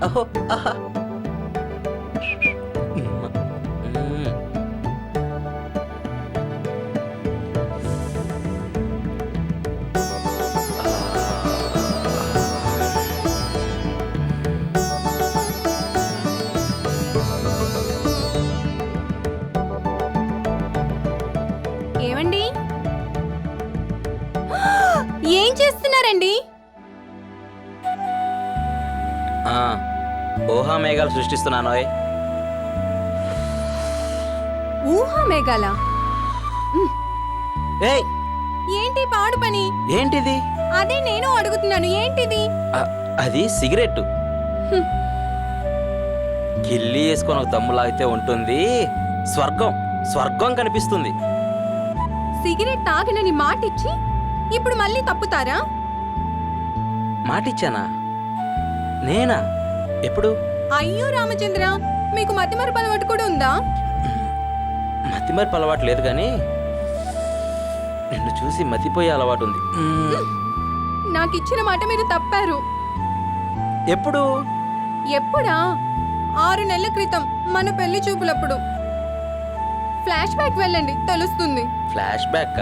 అహో ఆహా. ఏమండి ఏం చేస్తున్నారండి? ఊహా మేఘాలు సృష్టిస్తున్నాను. ఊహా మేఘాల? ఏయ్ ఏంటి పాడు పని? ఏంటిది? అదే నేను అడుగుతున్నాను, ఏంటిది? అది సిగరెట్. హ్మ్. కిల్లి వేసుకొని ఒక దమ్ములాగితే ఉంటుంది, స్వర్గం స్వర్గం కనిపిస్తుంది. సిగరెట్ తాగనని మాటిచ్చి ఇప్పుడు మళ్ళీ తప్పుతారా? మాటిచ్చానా? నేనా? ఎప్పుడు? అయ్యో రామచంద్ర, మీకు మతిమరుపు అలవాటు కూడా ఉందా? మతిమరుపు అలవాటు లేదు కానీ నిన్ను చూసి మతిపోయే అలవాటు ఉంది. నాకు ఇచ్చిన మాట మీరు తప్పారు. ఎప్పుడు? ఎప్పుడా? 6 నెలల క్రితం మన పెళ్లి చూపులప్పుడు. ఫ్లాష్ బ్యాక్ వెళ్ళండి, తెలుస్తుంది. Flash back?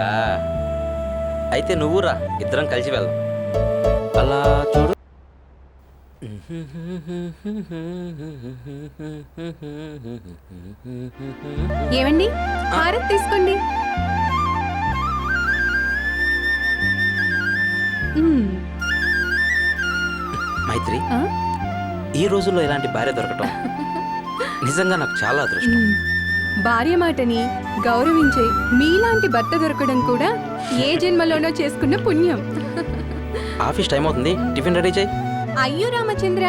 అయితే నువ్వు రా, ఇద్దరం కలిసి వెళ్దాం. అలా చూడు. ఏమండి, హారతి తీసుకోండి. మైత్రి, ఆ? ఈ రోజుల్లో ఇలాంటి భార్య దొరకటం నిజంగా నాకు చాలా అదృష్టం. భార్య మాటని గౌరవించే మీలాంటి భర్త దొరకడం కూడా ఏ జన్మలోనో చేసుకున్న పుణ్యం. ఆఫీస్ టైం అవుతుంది, టిఫిన్ రెడీ చేయి. అయ్యో రామచంద్ర,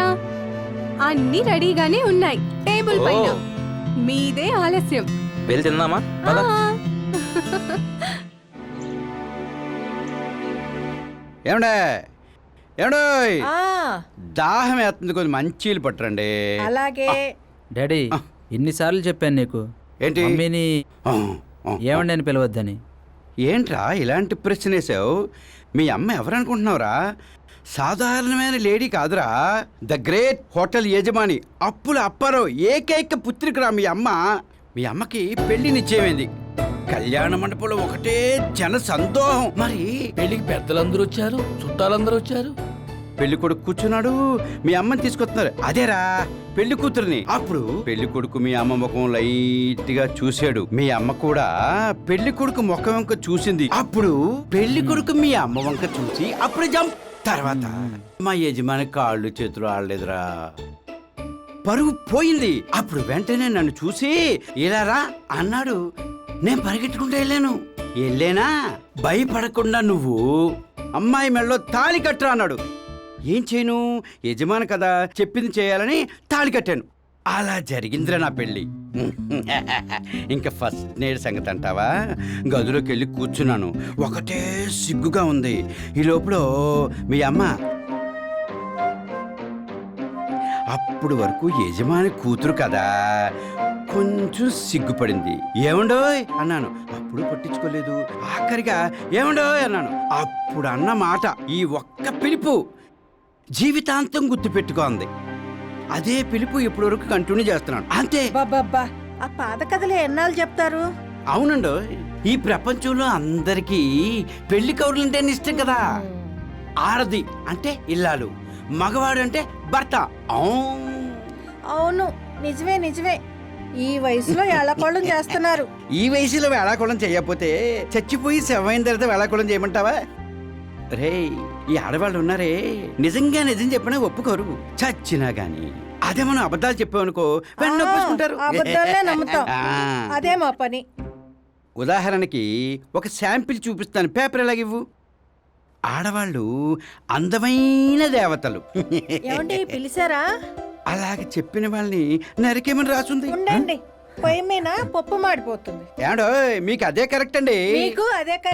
అన్ని రెడీగానే ఉన్నాయి టేబుల్ పైన. మీదే ఆలస్యం. వెళ్ళి తిందామా? పద. ఏమండే ఏమండోయ్, దాహం వేస్తుంది, కొంచెం మంచీలు పట్టరండి. అలాగే. డాడీ, ఎన్నిసార్లు చెప్పాను నీకు ఏంటి? మమ్మీని ఏమండి అని పిలవద్దని. ఏంట్రా ఇలాంటి ప్రశ్న వేసావు? మీ అమ్మ ఎవరనుకుంటున్నావురా? సాధారణమైన లేడీ కాదురా, ద గ్రేట్ హోటల్ యజమాని అప్పుల అప్పారావు ఏకైక పుత్రికరా మీ అమ్మ. మీ అమ్మకి పెళ్లి నిశ్చయమైంది. కళ్యాణ మండపంలో ఒకటే జన సందోహం. మరి పెళ్లికి పెద్దలందరూ వచ్చారు, చుట్టాలందరూ వచ్చారు. పెళ్లి కొడుకు కూర్చున్నాడు, మీ అమ్మని తీసుకొస్తున్నారు. అదేరా పెళ్లి కూతురుని. అప్పుడు పెళ్లి కొడుకు మీ అమ్మ ముఖం లైట్ గా చూశాడు. మీ అమ్మ కూడా పెళ్లి కొడుకు ముఖం వంక చూసింది. అప్పుడు పెళ్లి కొడుకు మీ అమ్మ వంక చూసి అప్పుడు జంప్. తర్వాత మా యజమాని కాళ్ళు చేతులు ఆడలేదురా, పరుగు పోయింది. అప్పుడు వెంటనే నన్ను చూసి ఇలా రా అన్నాడు. నేను పరిగెట్టుకుంటూ వెళ్ళానా, భయపడకుండా నువ్వు అమ్మాయి మెడలో తాళి కట్టరా అన్నాడు. ఏం చేయను, యజమాని కదా, చెప్పింది చేయాలని తాళి కట్టాను. అలా జరిగిందిరా నా పెళ్ళి. ఇంకా ఫస్ట్ నేడు సంగతి అంటావా? గదిలోకి వెళ్ళి కూర్చున్నాను, ఒకటే సిగ్గుగా ఉంది. ఈ లోపల మీ అమ్మ అప్పుడు వరకు యజమాని కూతురు కదా, కొంచెం సిగ్గుపడింది. ఏమండోయ్ అన్నాను, అప్పుడు పట్టించుకోలేదు. ఆఖరిగా ఏమండోయ్ అన్నాను. అప్పుడు అన్న మాట, ఈ ఒక్క పిలుపు జీవితాంతం గుర్తుపెట్టుకోంది. అదే పిలుపు ఇప్పటి వరకు కంటిన్యూ చేస్తున్నాను, అంతే. బాబా, ఆ పాత కథలు ఎన్నాళ్ళు చెప్తారు? అవునండో, ఈ ప్రపంచంలో అందరికీ పెళ్లి కౌరులంటే ఇష్టం కదా. ఆడది అంటే ఇల్లాలు, మగవాడు అంటే భర్త. అవును, నిజమే. ఈ వయసులో ఎళ్ళకోళం చేస్తున్నారు. ఈ వయసులో వేళాకోళం చేయకపోతే చచ్చిపోయి శవమైన తర్వాత వేళాకోళం చేయమంటావా? రే, ఈ ఆడవాళ్ళు ఉన్నారే, నిజంగా నిజం చెప్పినా ఒప్పుకోరు, చచ్చినా గాని. అదే మనం అబద్ధాలు చెప్పామనుకో వెంటనే ఒప్పుకుంటారు. అబద్ధాలే నమ్ముతాం, అదే మా పని. ఉదాహరణకి ఒక శాంపిల్ చూపిస్తాను, పేపర్ ఎలాగివ్వు. ఆడవాళ్ళు అందమైన దేవతలు. ఏమండి పిలిచారా? అలాగే చెప్పిన వాళ్ళని నరికేమని రాసుంది. ఉండండి, పొయ్యి మీద పప్పు మాడిపోతుంది. ఏమండో, మీకు అదే కరెక్ట్ అండి. మీకు అదే